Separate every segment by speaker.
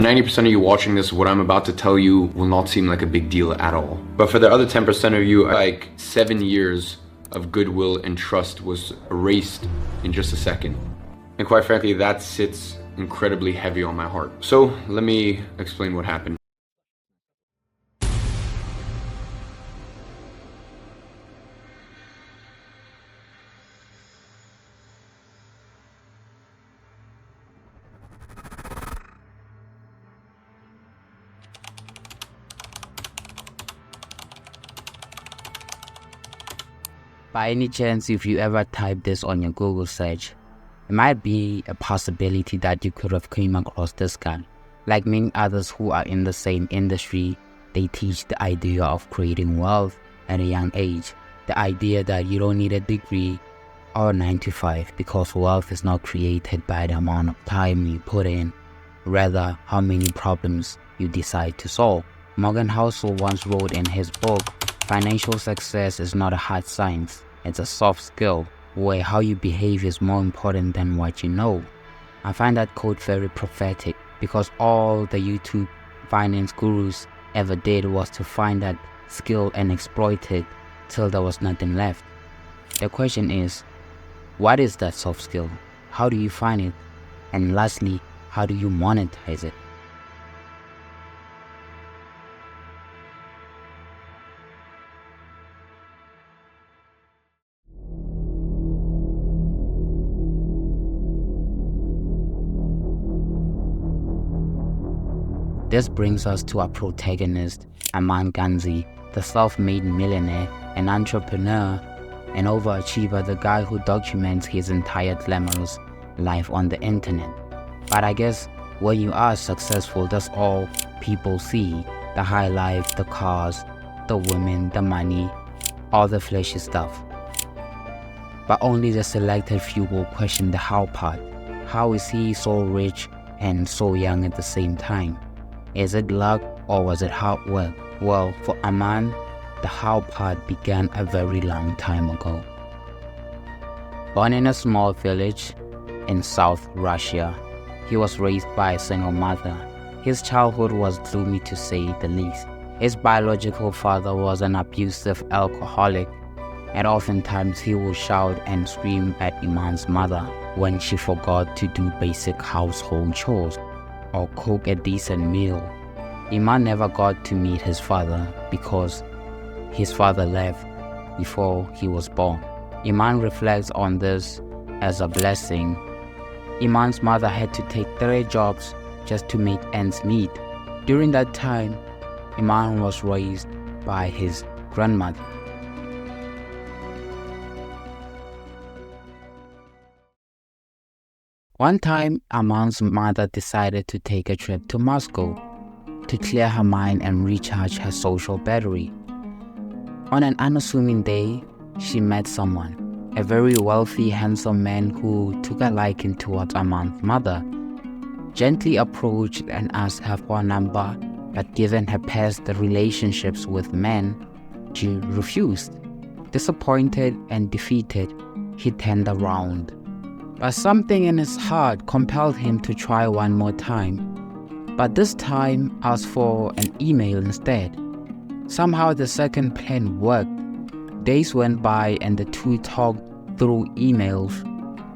Speaker 1: 90% of you watching this, what I'm about to tell you will not seem like a big deal at all. But for the other 10% of you, like 7 years of goodwill and trust was erased in just a second. And quite frankly, that sits incredibly heavy on my heart. So let me explain what happened.
Speaker 2: By any chance, if you ever type this on your Google search, it might be a possibility that you could have came across this guy. Like many others who are in the same industry, they teach the idea of creating wealth at a young age. The idea that you don't need a degree or a 9 to 5 because wealth is not created by the amount of time you put in, rather how many problems you decide to solve. Morgan Housel once wrote in his book, "Financial success is not a hard science, it's a soft skill, where how you behave is more important than what you know." I find that quote very prophetic because all the YouTube finance gurus ever did was to find that skill and exploit it till there was nothing left. The question is, what is that soft skill? How do you find it? And lastly, how do you monetize it? This brings us to our protagonist, Iman Gadzhi, the self-made millionaire, an entrepreneur, an overachiever, the guy who documents his entire glamorous life on the internet. But I guess when you are successful, that's all people see. The high life, the cars, the women, the money, all the flashy stuff. But only the selected few will question the how part. How is he so rich and so young at the same time? Is it luck or was it hard work? Well, for Iman, the how part began a very long time ago. Born in a small village in South Russia, he was raised by a single mother. His childhood was gloomy to say the least. His biological father was an abusive alcoholic, and oftentimes he would shout and scream at Iman's mother when she forgot to do basic household chores or cook a decent meal. Iman never got to meet his father because his father left before he was born. Iman reflects on this as a blessing. Iman's mother had to take 3 jobs just to make ends meet. During that time, Iman was raised by his grandmother. One time, Iman's mother decided to take a trip to Moscow to clear her mind and recharge her social battery. On an unassuming day, she met someone, a very wealthy, handsome man who took a liking towards Iman's mother, gently approached and asked her for a number, but given her past relationships with men, she refused. Disappointed and defeated, he turned around. But something in his heart compelled him to try one more time, but this time asked for an email instead. Somehow the second plan worked. Days went by and the two talked through emails,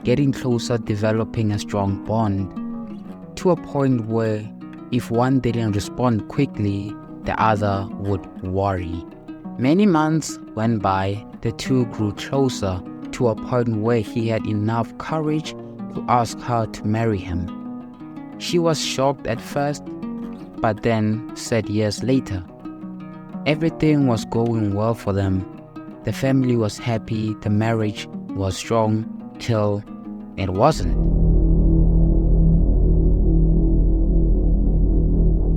Speaker 2: getting closer, developing a strong bond, to a point where if one didn't respond quickly, the other would worry. Many months went by, the two grew closer, to a point where he had enough courage to ask her to marry him. She was shocked at first, but then said yes later. Everything was going well for them. The family was happy, the marriage was strong, till it wasn't.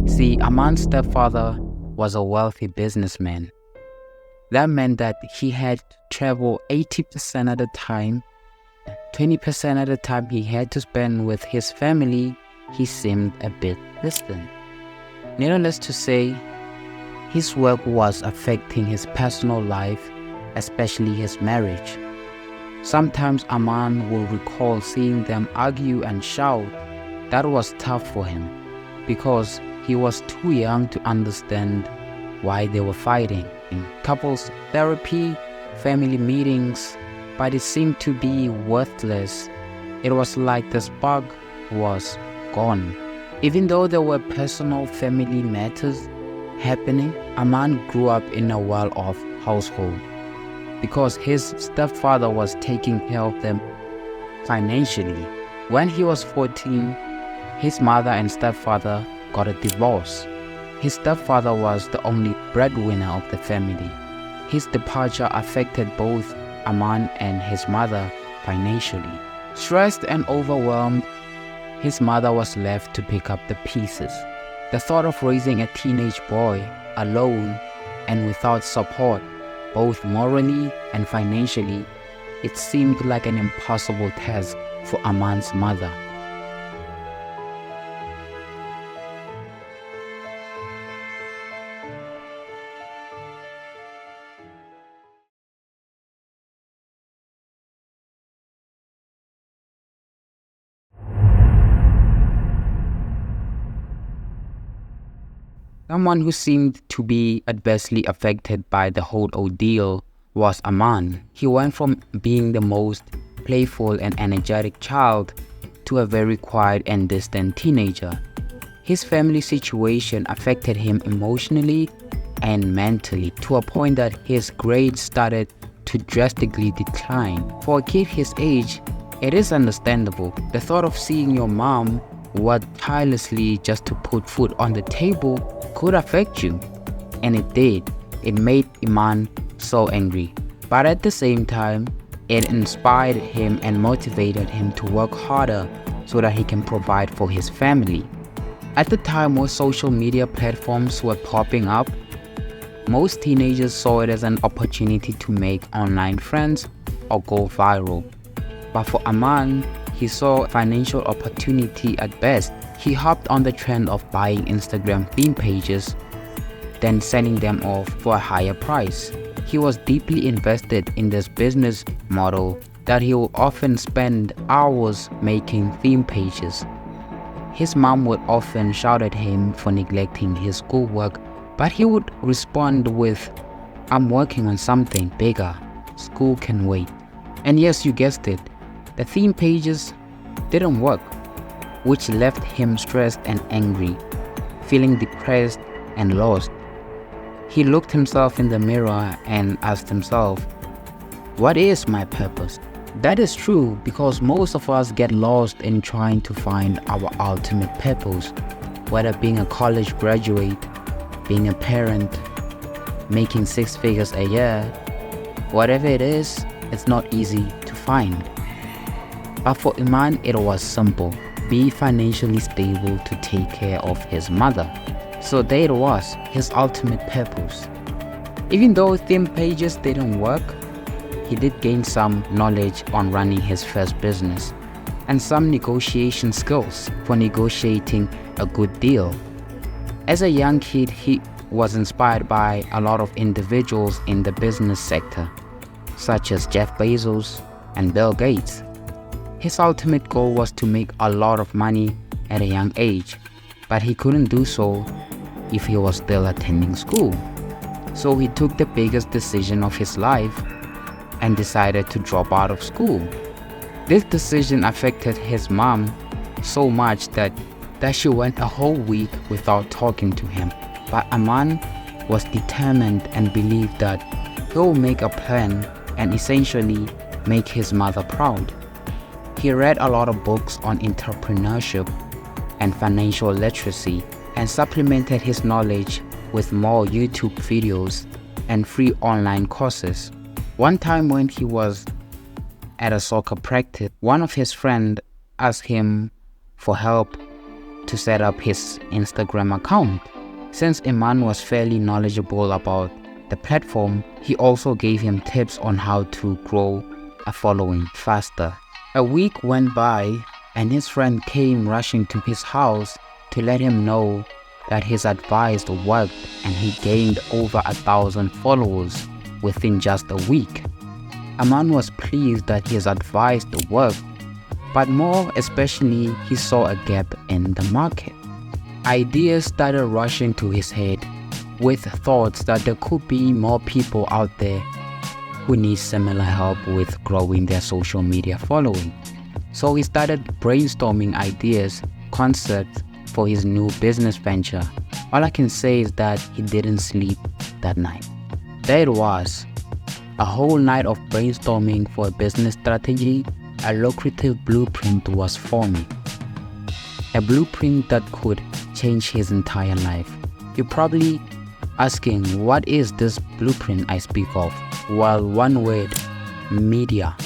Speaker 2: See, Aman's stepfather was a wealthy businessman. That meant that he had to travel 80% of the time. 20% of the time he had to spend with his family. He seemed a bit distant. Needless to say, his work was affecting his personal life, especially his marriage. Sometimes Iman will recall seeing them argue and shout. That was tough for him. because he was too young to understand why they were fighting. In couples therapy, family meetings, but it seemed to be worthless. It was like the spark was gone. Even though there were personal family matters happening, Iman grew up in a well-off household because his stepfather was taking care of them financially. When he was 14, his mother and stepfather got a divorce. His stepfather was the only breadwinner of the family. His departure affected both Iman and his mother financially. Stressed and overwhelmed, his mother was left to pick up the pieces. The thought of raising a teenage boy alone and without support, both morally and financially, it seemed like an impossible task for Iman's mother. Someone who seemed to be adversely affected by the whole ordeal was Iman. He went from being the most playful and energetic child to a very quiet and distant teenager. His family situation affected him emotionally and mentally to a point that his grades started to drastically decline. For a kid his age, it is understandable. The thought of seeing your mom work tirelessly just to put food on the table could affect you, and it did. It made Iman so angry, but at the same time, it inspired him and motivated him to work harder so that he can provide for his family. At the time when social media platforms were popping up, most teenagers saw it as an opportunity to make online friends or go viral. But for Iman, he saw financial opportunity at best. He hopped on the trend of buying Instagram theme pages, then selling them off for a higher price. He was deeply invested in this business model that he would often spend hours making theme pages. His mom would often shout at him for neglecting his schoolwork, but he would respond with, "I'm working on something bigger. School can wait." And yes, you guessed it, the theme pages didn't work, which left him stressed and angry, feeling depressed and lost. He looked himself in the mirror and asked himself, what is my purpose? That is true because most of us get lost in trying to find our ultimate purpose, whether being a college graduate, being a parent, making 6 figures a year. Whatever it is, it's not easy to find. But for Iman, it was simple. Be financially stable to take care of his mother. So there it was, his ultimate purpose. Even though theme pages didn't work, he did gain some knowledge on running his first business and some negotiation skills for negotiating a good deal. As a young kid, he was inspired by a lot of individuals in the business sector, such as Jeff Bezos and Bill Gates. His ultimate goal was to make a lot of money at a young age, but he couldn't do so if he was still attending school. So he took the biggest decision of his life and decided to drop out of school. This decision affected his mom so much that she went a whole week without talking to him. But Iman was determined and believed that he will make a plan and essentially make his mother proud. He read a lot of books on entrepreneurship and financial literacy and supplemented his knowledge with more YouTube videos and free online courses. One time when he was at a soccer practice, one of his friends asked him for help to set up his Instagram account. Since Iman was fairly knowledgeable about the platform, he also gave him tips on how to grow a following faster. A week went by and his friend came rushing to his house to let him know that his advice worked and he gained over 1,000 followers within just a week. Iman was pleased that his advice worked, but more especially he saw a gap in the market. Ideas started rushing to his head with thoughts that there could be more people out there who need similar help with growing their social media following. So he started brainstorming ideas, concepts for his new business venture. All I can say is that he didn't sleep that night. There it was, a whole night of brainstorming for a business strategy. A lucrative blueprint was forming. A blueprint that could change his entire life. You're probably asking, what is this blueprint I speak of? Well, one word, media.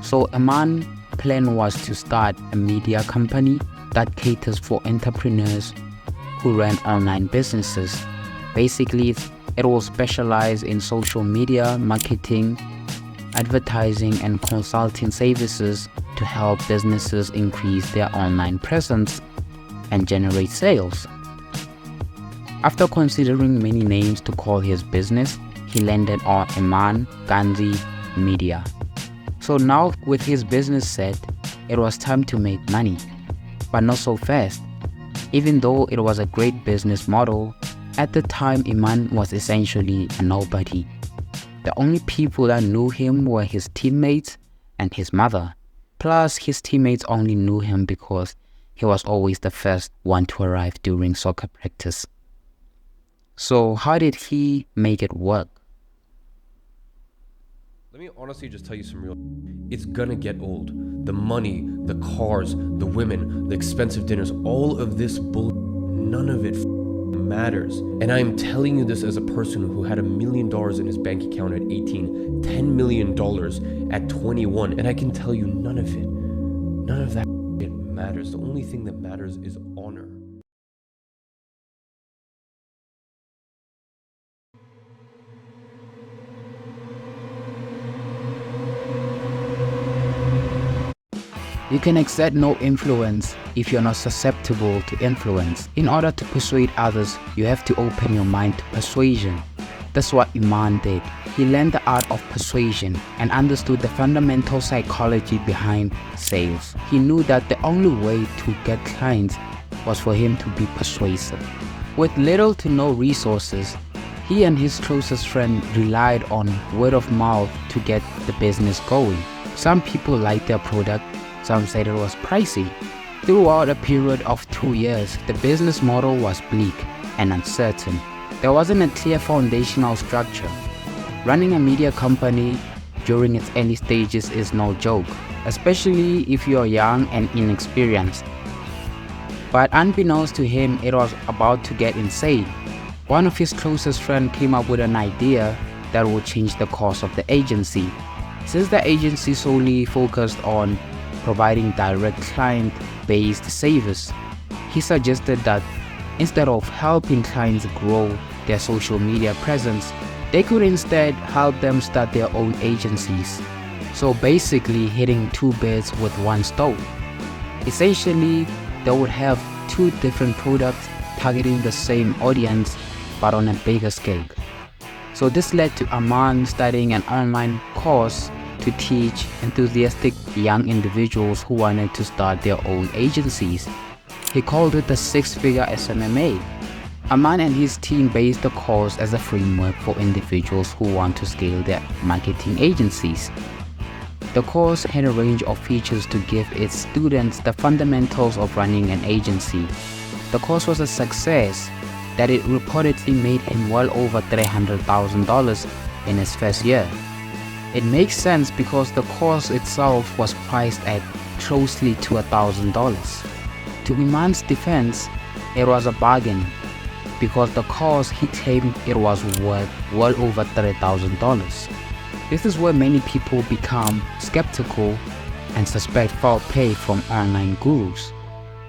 Speaker 2: So Iman's plan was to start a media company that caters for entrepreneurs who run online businesses. Basically, it will specialize in social media marketing, advertising, and consulting services to help businesses increase their online presence and generate sales. After considering many names to call his business, he landed on Iman Gadzhi Media. So now with his business set, it was time to make money, but not so fast. Even though it was a great business model, at the time Iman was essentially a nobody. The only people that knew him were his teammates and his mother. Plus, his teammates only knew him because he was always the first one to arrive during soccer practice. So how did he make it work?
Speaker 3: Let me honestly just tell you some real. It's gonna get old. The money, the cars, the women, the expensive dinners, all of this bull, none of it matters. And I'm telling you this as a person who had $1 million in his bank account at 18, $10 million at 21, and I can tell you none of that matters. The only thing that matters is honor.
Speaker 2: You can exert no influence if you're not susceptible to influence. In order to persuade others, you have to open your mind to persuasion. That's what Iman did. He learned the art of persuasion and understood the fundamental psychology behind sales. He knew that the only way to get clients was for him to be persuasive. With little to no resources, he and his closest friend relied on word of mouth to get the business going. Some people liked their product, some said it was pricey. Throughout a period of 2 years, the business model was bleak and uncertain. There wasn't a clear foundational structure. Running a media company during its early stages is no joke, especially if you're young and inexperienced. But unbeknownst to him, it was about to get insane. One of his closest friends came up with an idea that would change the course of the agency. Since the agency solely focused on providing direct client-based service, he suggested that instead of helping clients grow their social media presence, they could instead help them start their own agencies. So basically hitting two birds with one stone. Essentially, they would have two different products targeting the same audience but on a bigger scale. So this led to Iman studying an online course to teach enthusiastic young individuals who wanted to start their own agencies. He called it the six-figure SMMA. Iman and his team based the course as a framework for individuals who want to scale their marketing agencies. The course had a range of features to give its students the fundamentals of running an agency. The course was a success that it reportedly made him well over $300,000 in his first year. It makes sense because the course itself was priced at closely to $1,000. To Iman's defense, it was a bargain because the course he claimed it was worth well over $30,000. This is where many people become skeptical and suspect foul play from online gurus,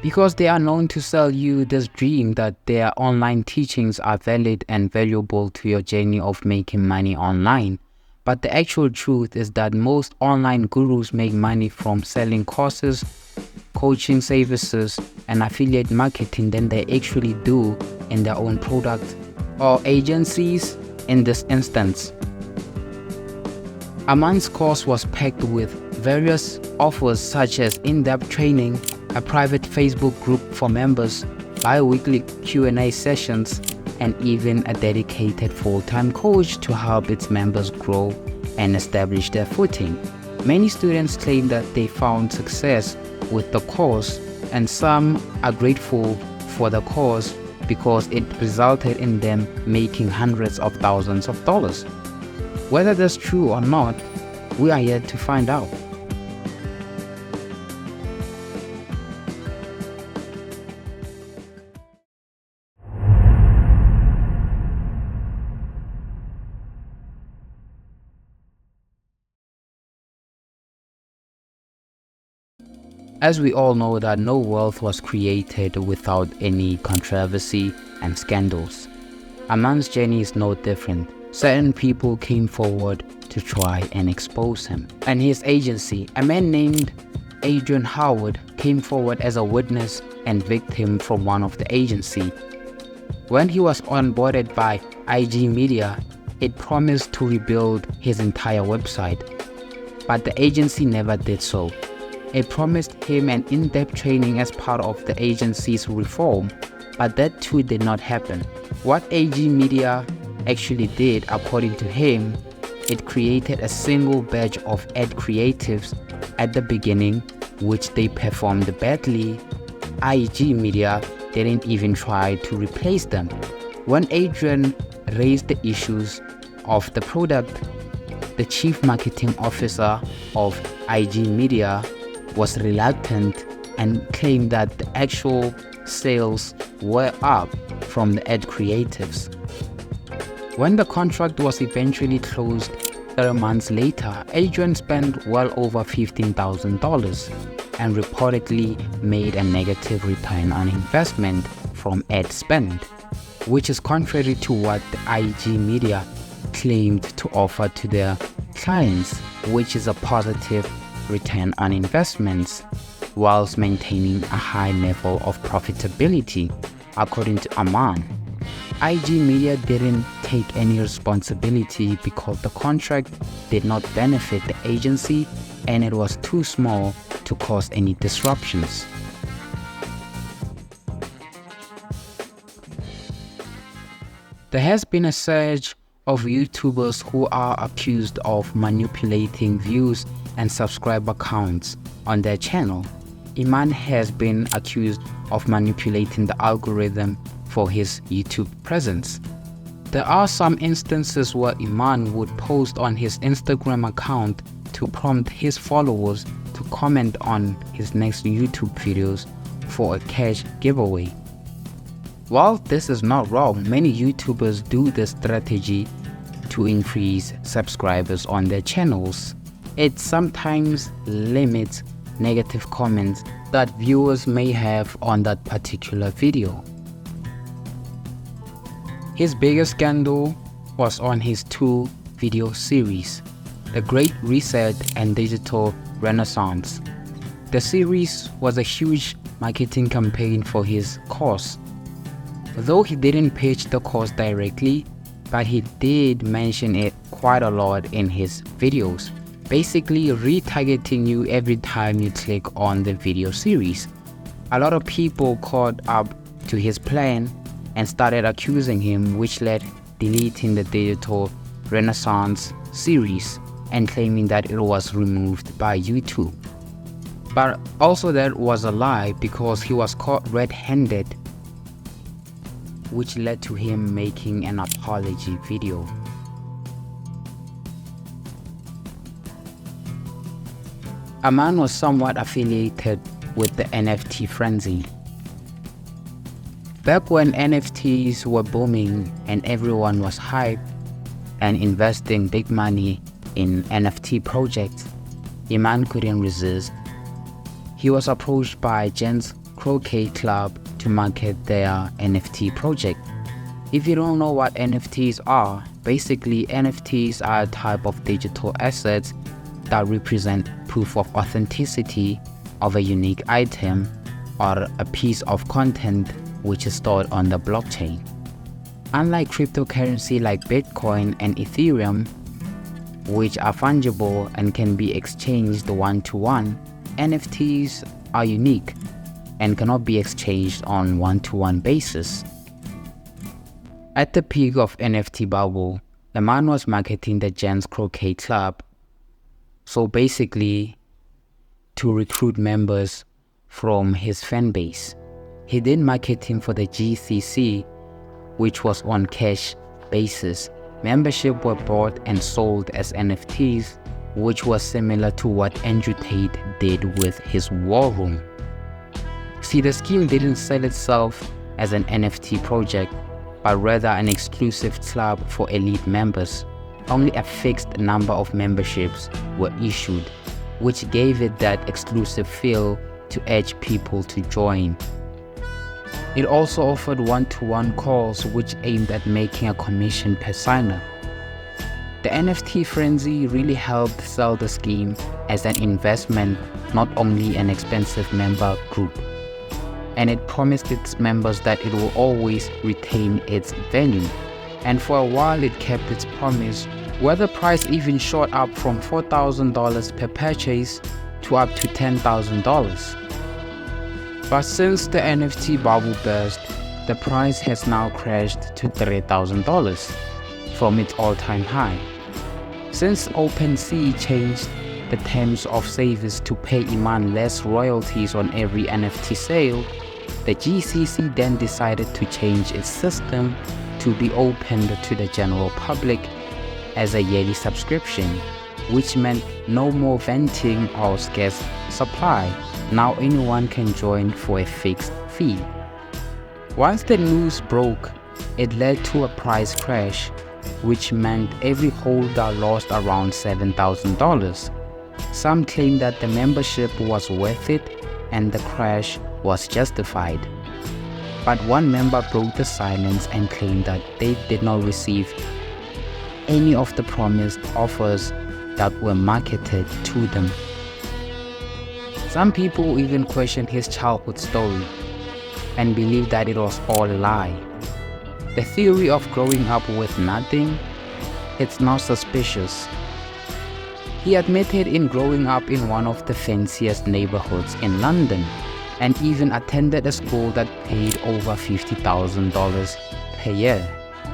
Speaker 2: because they are known to sell you this dream that their online teachings are valid and valuable to your journey of making money online. But the actual truth is that most online gurus make money from selling courses, coaching services, and affiliate marketing than they actually do in their own product or agencies in this instance. Iman's course was packed with various offers such as in-depth training, a private Facebook group for members, bi-weekly Q&A sessions, and even a dedicated full-time coach to help its members grow and establish their footing. Many students claim that they found success with the course, and some are grateful for the course because it resulted in them making hundreds of thousands of dollars. Whether that's true or not, we are yet to find out. As we all know that no wealth was created without any controversy and scandals. Iman's journey is no different. Certain people came forward to try and expose him. And his agency, a man named Adrian Howard, came forward as a witness and victim from one of the agency. When he was onboarded by IG Media, it promised to rebuild his entire website, but the agency never did so. It promised him an in-depth training as part of the agency's reform, but that too did not happen. What AG Media actually did, according to him, it created a single batch of ad creatives at the beginning, which they performed badly. IG Media didn't even try to replace them. When Adrian raised the issues of the product, the chief marketing officer of IG Media was reluctant and claimed that the actual sales were up from the ad creatives. When the contract was eventually closed 3 months later, Adrian spent well over $15,000 and reportedly made a negative return on investment from ad spend, which is contrary to what the IG Media claimed to offer to their clients, which is a positive return on investments whilst maintaining a high level of profitability. According to Iman, IG Media didn't take any responsibility because the contract did not benefit the agency and it was too small to cause any disruptions. There has been a surge of YouTubers who are accused of manipulating views and subscriber counts on their channel. Iman has been accused of manipulating the algorithm for his YouTube presence. There are some instances where Iman would post on his Instagram account to prompt his followers to comment on his next YouTube videos for a cash giveaway. While this is not wrong, many YouTubers do this strategy to increase subscribers on their channels. It sometimes limits negative comments that viewers may have on that particular video. His biggest scandal was on his 2 video series, The Great Reset and Digital Renaissance. The series was a huge marketing campaign for his course. Though he didn't pitch the course directly, but he did mention it quite a lot in his videos, basically retargeting you every time you click on the video series. A lot of people caught up to his plan and started accusing him, which led deleting the Digital Renaissance series and claiming that it was removed by YouTube. But also that was a lie because he was caught red-handed, which led to him making an apology video. Iman was somewhat affiliated with the NFT frenzy. Back when NFTs were booming and everyone was hyped and investing big money in NFT projects, Iman couldn't resist. He was approached by Jen's Croquet Club to market their NFT project. If you don't know what NFTs are, basically NFTs are a type of digital assets that represent proof of authenticity of a unique item or a piece of content which is stored on the blockchain. Unlike cryptocurrency like Bitcoin and Ethereum, which are fungible and can be exchanged one-to-one, NFTs are unique. and cannot be exchanged on one-to-one basis. At the peak of NFT bubble, Iman was marketing the Gents Croquet Club, so basically to recruit members from his fan base. He did marketing for the GCC, which was on cash basis. Membership were bought and sold as NFTs, which was similar to what Andrew Tate did with his War Room. See, the scheme didn't sell itself as an NFT project, but rather an exclusive club for elite members. Only a fixed number of memberships were issued, which gave it that exclusive feel to urge people to join. It also offered one-to-one calls, which aimed at making a commission per signer. The NFT frenzy really helped sell the scheme as an investment, not only an expensive member group. And it promised its members that it will always retain its value. And for a while it kept its promise, where the price even shot up from $4,000 per purchase to up to $10,000. But since the NFT bubble burst, the price has now crashed to $3,000 from its all-time high. Since OpenSea changed the terms of service to pay Iman less royalties on every NFT sale, the GCC then decided to change its system to be opened to the general public as a yearly subscription, which meant no more venting or scarce supply. Now anyone can join for a fixed fee. Once the news broke, it led to a price crash, which meant every holder lost around $7,000. Some claim that the membership was worth it and the crash was justified. But one member broke the silence and claimed that they did not receive any of the promised offers that were marketed to them. Some people even questioned his childhood story and believed that it was all a lie. The theory of growing up with nothing, it's now suspicious. He admitted in growing up in one of the fanciest neighborhoods in London and even attended a school that paid over $50,000 per year.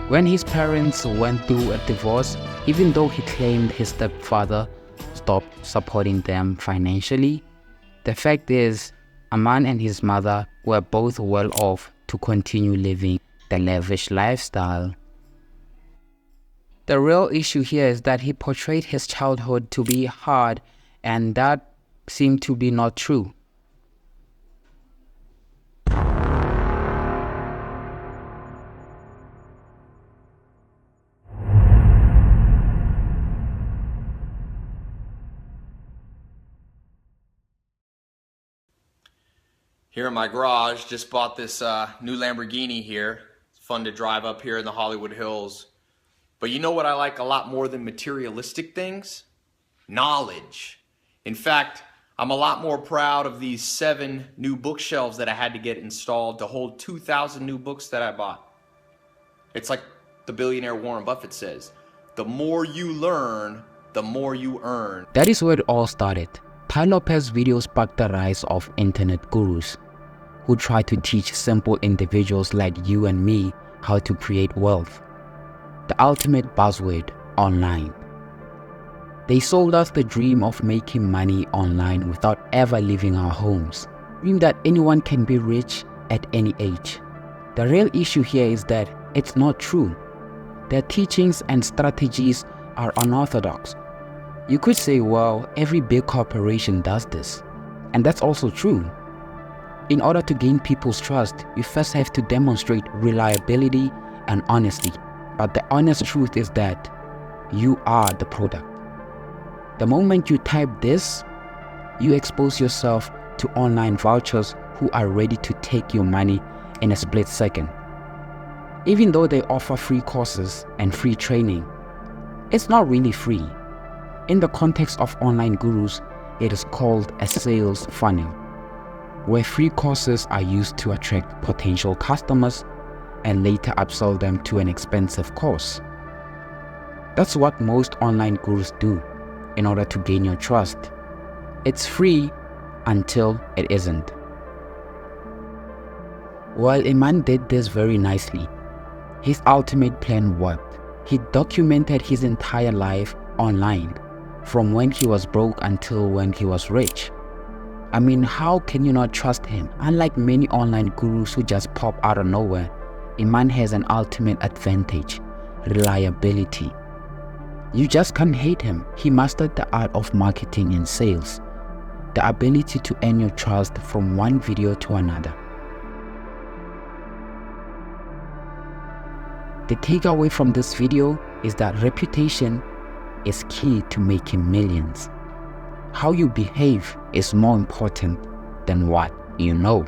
Speaker 2: When his parents went through a divorce, even though he claimed his stepfather stopped supporting them financially, the fact is, Iman and his mother were both well off to continue living the lavish lifestyle. The real issue here is that he portrayed his childhood to be hard, and that seemed to be not true.
Speaker 4: Here in my garage, just bought this new Lamborghini here. It's fun to drive up here in the Hollywood Hills. But you know what I like a lot more than materialistic things? Knowledge. In fact, I'm a lot more proud of these 7 new bookshelves that I had to get installed to hold 2,000 new books that I bought. It's like the billionaire Warren Buffett says, the more you learn, the more you earn.
Speaker 2: That is where it all started. Tai Lopez's video sparked the rise of internet gurus who try to teach simple individuals like you and me how to create wealth. The ultimate buzzword, online. They sold us the dream of making money online without ever leaving our homes. Dream that anyone can be rich at any age. The real issue here is that it's not true. Their teachings and strategies are unorthodox. You could say, well, every big corporation does this. And that's also true. In order to gain people's trust, you first have to demonstrate reliability and honesty. But the honest truth is that you are the product. The moment you type this, you expose yourself to online vouchers who are ready to take your money in a split second. Even though they offer free courses and free training, it's not really free. In the context of online gurus, it is called a sales funnel, where free courses are used to attract potential customers and later upsell them to an expensive course. That's what most online gurus do in order to gain your trust. It's free until it isn't. Well, Iman did this very nicely. His ultimate plan worked. He documented his entire life online, from when he was broke until when he was rich. I mean, how can you not trust him? Unlike many online gurus who just pop out of nowhere, Iman has an ultimate advantage: reliability. You just can't hate him. He mastered the art of marketing and sales, the ability to earn your trust from one video to another. The takeaway from this video is that reputation is key to making millions. How you behave is more important than what you know.